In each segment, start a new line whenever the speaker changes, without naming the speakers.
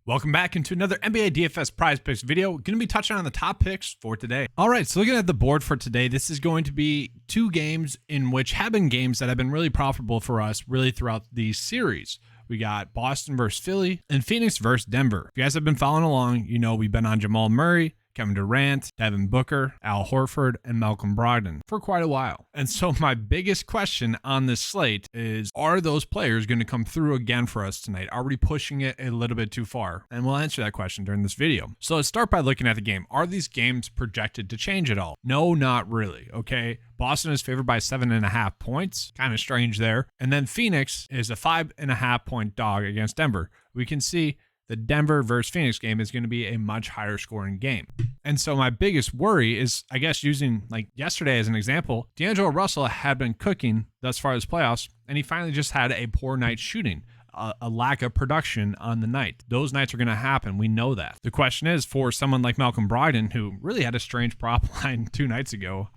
Welcome back into another NBA DFS PrizePicks video. Going to be touching on the top picks for today. All right, so looking at the board for today, this is going to be two games in which have been games that have been really profitable for us really throughout the series. We got Boston versus Philly and Phoenix versus Denver. If you guys have been following along, you know we've been on Jamal Murray, Kevin Durant, Devin Booker, Al Horford, and Malcolm Brogdon for quite a while. And so my biggest question on this slate is, are those players going to come through again for us tonight? Are we pushing it a little bit too far? And we'll answer that question during this video. So let's start by looking at the game. Are these games projected to change at all? No, not really. Okay. Boston is favored by 7.5 points. Kind of strange there. And then Phoenix is a 5.5 point dog against Denver. We can see the Denver versus Phoenix game is going to be a much higher scoring game. And so my biggest worry is, I guess, using like yesterday as an example, D'Angelo Russell had been cooking thus far this playoffs, and he finally just had a poor night shooting, a lack of production on the night. Those nights are going to happen. We know that. The question is, for someone like Malcolm Brogdon, who really had a strange prop line 2 nights ago,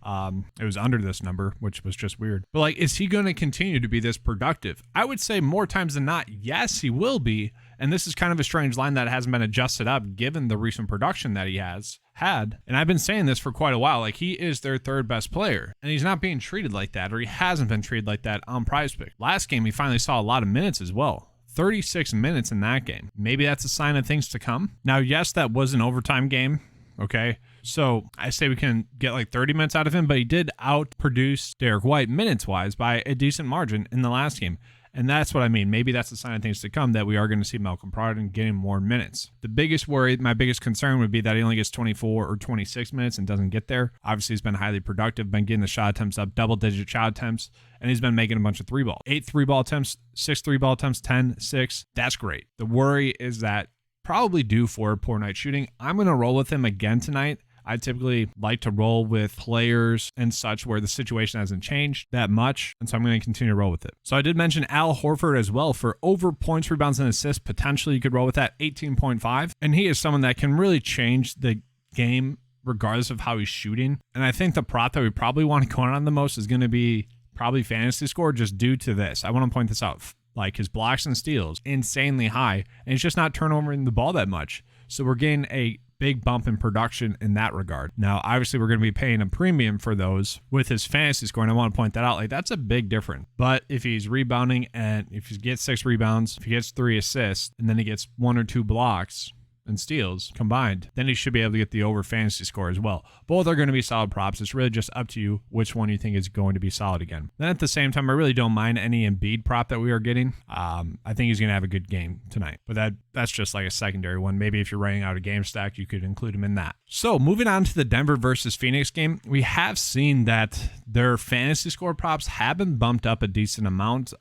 it was under this number, which was just weird. But like, is he going to continue to be this productive? I would say more times than not, yes, he will be. And this is kind of a strange line that hasn't been adjusted up given the recent production that he has had. And I've been saying this for quite a while, like he is their third best player and he's not being treated like that, or he hasn't been treated like that on PrizePicks. Last game, he finally saw a lot of minutes as well. 36 minutes in that game. Maybe that's a sign of things to come. Now, yes, that was an overtime game. Okay. So I say we can get like 30 minutes out of him, but he did outproduce Derek White minutes wise by a decent margin in the last game. And that's what I mean. Maybe that's a sign of things to come, that we are going to see Malcolm Brogdon getting more minutes. The biggest worry, my biggest concern would be that he only gets 24 or 26 minutes and doesn't get there. Obviously, he's been highly productive, been getting the shot attempts up, double-digit shot attempts, and he's been making a bunch of 3-ball. 8 3-ball attempts, 6 3-ball attempts, 10, 6. That's great. The worry is that probably due for poor night shooting. I'm going to roll with him again tonight. I typically like to roll with players and such where the situation hasn't changed that much, and so I'm going to continue to roll with it. So I did mention Al Horford as well for over points, rebounds, and assists. Potentially you could roll with that, 18.5, and he is someone that can really change the game regardless of how he's shooting. And I think the prop that we probably want to go on the most is going to be probably fantasy score, just due to this. I want to point this out. Like his blocks and steals, insanely high, and he's just not turnovering the ball that much. So we're getting a big bump in production in that regard. Now, obviously, we're going to be paying a premium for those with his fantasy score, and I want to point that out. Like, that's a big difference. But if he's rebounding, and if he gets 6 rebounds, if he gets 3 assists, and then he gets 1 or 2 blocks and steals combined, then he should be able to get the over fantasy score as well. Both are going to be solid props. It's really just up to you which one you think is going to be solid again. Then at the same time, I really don't mind any Embiid prop that we are getting. I think he's going to have a good game tonight, but that's just like a secondary one. Maybe if you're writing out a game stack, you could include him in that. So moving on to the Denver versus Phoenix game, we have seen that their fantasy score props have been bumped up a decent amount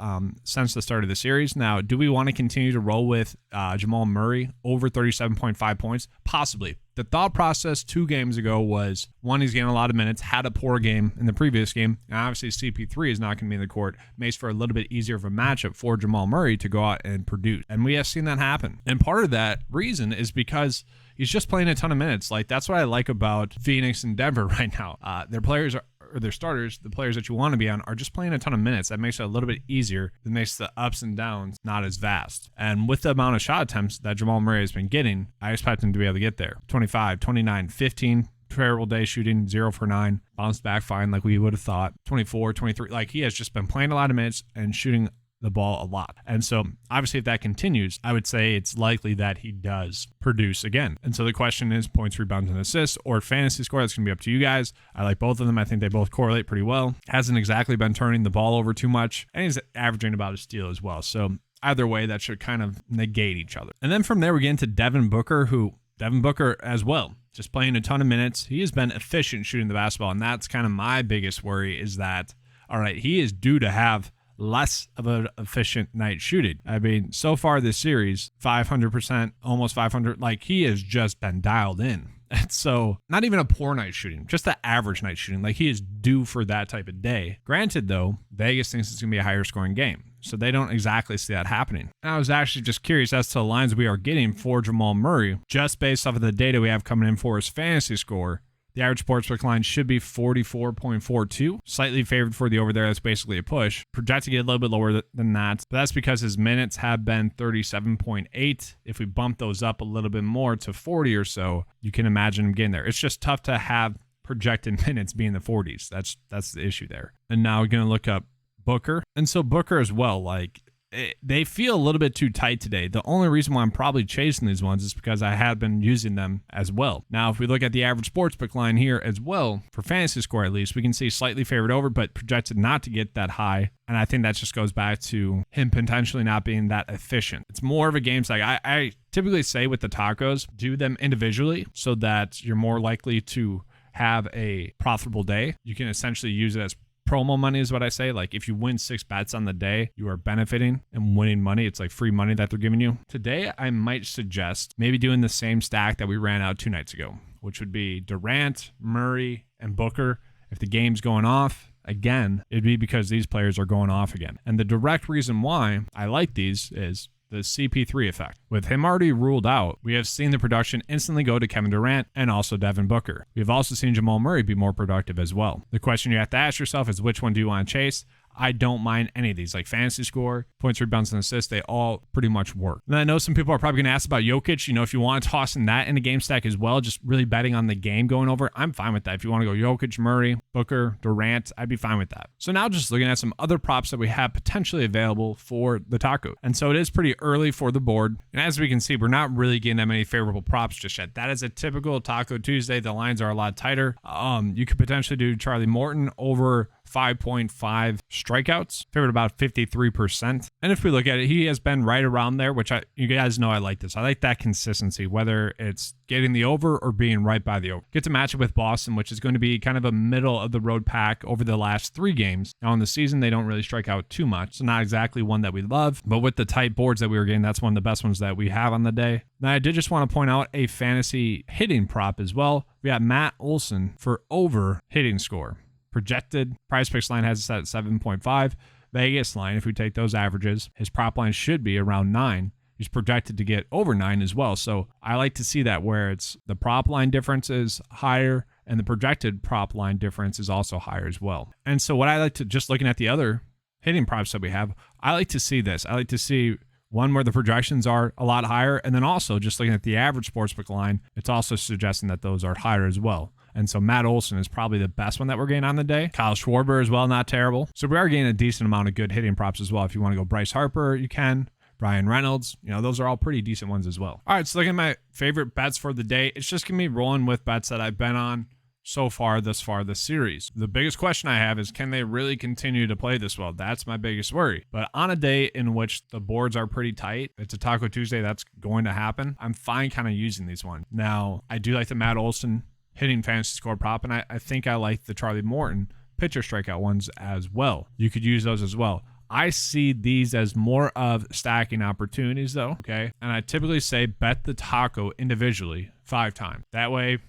since the start of the series. Now, do we want to continue to roll with Jamal Murray over 37.5 points? Possibly. The thought process 2 games ago was, one, he's getting a lot of minutes, had a poor game in the previous game, and obviously CP3 is not going to be in the court. Makes for a little bit easier of a matchup for Jamal Murray to go out and produce. And we have seen that happen. And part of that reason is because he's just playing a ton of minutes. Like, that's what I like about Phoenix and Denver right now. Their players are, or their starters, the players that you want to be on, are just playing a ton of minutes. That makes it a little bit easier. That makes the ups and downs not as vast. And with the amount of shot attempts that Jamal Murray has been getting, I expect him to be able to get there. 25, 29, 15, terrible day shooting, 0 for 9, bounced back fine like we would have thought. 24, 23, like he has just been playing a lot of minutes and shooting the ball a lot. And so obviously if that continues, I would say it's likely that he does produce again. And so the question is points, rebounds, and assists, or fantasy score. That's going to be up to you guys. I like both of them. I think they both correlate pretty well. Hasn't exactly been turning the ball over too much, and he's averaging about a steal as well. So either way, that should kind of negate each other. And then from there, we get into Devin Booker as well, just playing a ton of minutes. He has been efficient shooting the basketball, and that's kind of my biggest worry, is that, all right, he is due to have less of an efficient night shooting. I mean, so far this series, 500%, almost 500, like he has just been dialed in. And so not even a poor night shooting, just the average night shooting. Like he is due for that type of day. Granted though, Vegas thinks it's going to be a higher scoring game, so they don't exactly see that happening. And I was actually just curious as to the lines we are getting for Jamal Murray, just based off of the data we have coming in for his fantasy score. The average sportsbook line should be 44.42. Slightly favored for the over there. That's basically a push. Projected to get a little bit lower than that. But that's because his minutes have been 37.8. If we bump those up a little bit more to 40 or so, you can imagine him getting there. It's just tough to have projected minutes being the 40s. That's the issue there. And now we're going to look up Booker. And so Booker as well, they feel a little bit too tight today. The only reason why I'm probably chasing these ones is because I have been using them as well. Now, if we look at the average sportsbook line here as well, for fantasy score at least, we can see slightly favored over, but projected not to get that high. And I think that just goes back to him potentially not being that efficient. It's more of a game stack. I typically say with the tacos, do them individually so that you're more likely to have a profitable day. You can essentially use it as promo money is what I say. Like if you win 6 bets on the day, you are benefiting and winning money. It's like free money that they're giving you. Today, I might suggest maybe doing the same stack that we ran out 2 nights ago, which would be Durant, Murray, and Booker. If the game's going off, again, it'd be because these players are going off again. And the direct reason why I like these is the CP3 effect. With him already ruled out, we have seen the production instantly go to Kevin Durant and also Devin Booker. We have also seen Jamal Murray be more productive as well. The question you have to ask yourself is which one do you want to chase? I don't mind any of these, like fantasy score, points, rebounds, and assists. They all pretty much work. And I know some people are probably going to ask about Jokic. If you want to toss in that in a game stack as well, just really betting on the game going over, I'm fine with that. If you want to go Jokic, Murray, Booker, Durant, I'd be fine with that. So now just looking at some other props that we have potentially available for the taco. And so it is pretty early for the board. And as we can see, we're not really getting that many favorable props just yet. That is a typical Taco Tuesday. The lines are a lot tighter. You could potentially do Charlie Morton over 5.5 strikeouts, favored about 53%. And if we look at it, he has been right around there, which you guys know I like this. I like that consistency, whether it's getting the over or being right by the over. Get to match it with Boston, which is going to be kind of a middle of the road pack over the last 3 games. Now in the season, they don't really strike out too much. So not exactly one that we love, but with the tight boards that we were getting, that's one of the best ones that we have on the day. Now I did just want to point out a fantasy hitting prop as well. We got Matt Olson for over hitting score. Projected PrizePicks line has it set at 7.5. Vegas line, if we take those averages, his prop line should be around 9. He's projected to get over 9 as well. So I like to see that where it's the prop line difference is higher and the projected prop line difference is also higher as well. And so what I like to, just looking at the other hitting props that we have, I like to see this. I like to see one where the projections are a lot higher. And then also just looking at the average sportsbook line, it's also suggesting that those are higher as well. And so Matt Olson is probably the best one that we're getting on the day. Kyle Schwarber as well, not terrible. So we are getting a decent amount of good hitting props as well. If you want to go Bryce Harper, you can. Brian Reynolds, those are all pretty decent ones as well. All right, so looking at my favorite bets for the day, it's just going to be rolling with bets that I've been on so far this series. The biggest question I have is, can they really continue to play this well? That's my biggest worry. But on a day in which the boards are pretty tight, it's a Taco Tuesday, that's going to happen. I'm fine kind of using these ones. Now, I do like the Matt Olson hitting fantasy score prop, and I think I like the Charlie Morton pitcher strikeout ones as well. You could use those as well. I see these as more of stacking opportunities though, okay? And I typically say bet the taco individually 5 times. That way,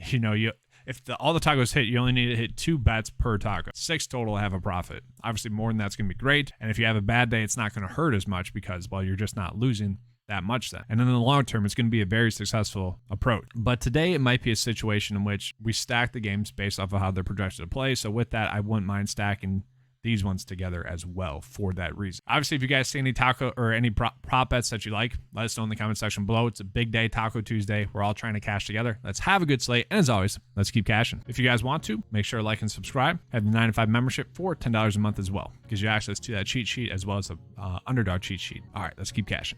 if all the tacos hit, you only need to hit 2 bets per taco. 6 total have a profit. Obviously, more than that's going to be great. And if you have a bad day, it's not going to hurt as much because, well, you're just not losing that much then. And in the long term, it's going to be a very successful approach. But today, it might be a situation in which we stack the games based off of how they're projected to play. So with that, I wouldn't mind stacking these ones together as well for that reason. Obviously, if you guys see any taco or any prop bets that you like, let us know in the comment section below. It's a big day, Taco Tuesday. We're all trying to cash together. Let's have a good slate. And as always, let's keep cashing. If you guys want to, make sure to like and subscribe. Have the 9to5 membership for $10 a month as well. Gives you access to that cheat sheet as well as the Underdog cheat sheet. All right, let's keep cashing.